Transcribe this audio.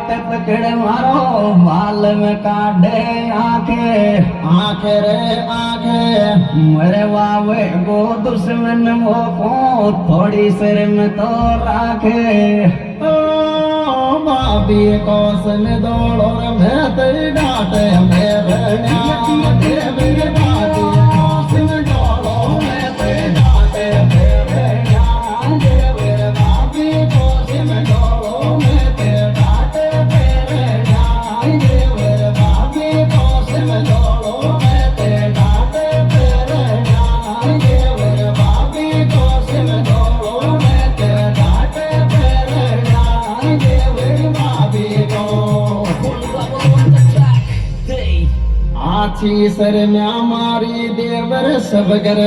हाथ पकड़ मारो बाल में काढ़े आंखे आंखे रे आंखे मरे वावे गो दुश्मन वो को थोड़ी सिर में तो राखे ओ भाभी को सन दौड़ो मैं तेरी डांटे मेरे मेरे भाभी को सन दौड़ो मैं तेरी डांटे मेरे मेरे भाभी को सन दौड़ो मैं तेरी डांटे मेरे मेरे भाभी को सन दौड़ो मैं तेरी डांटे मेरे मेरे भाभी को सन दौड़ो मैं तेरी डांटे मेरे मेरे भाभी को आछी सर म्या मारी देवर सब घर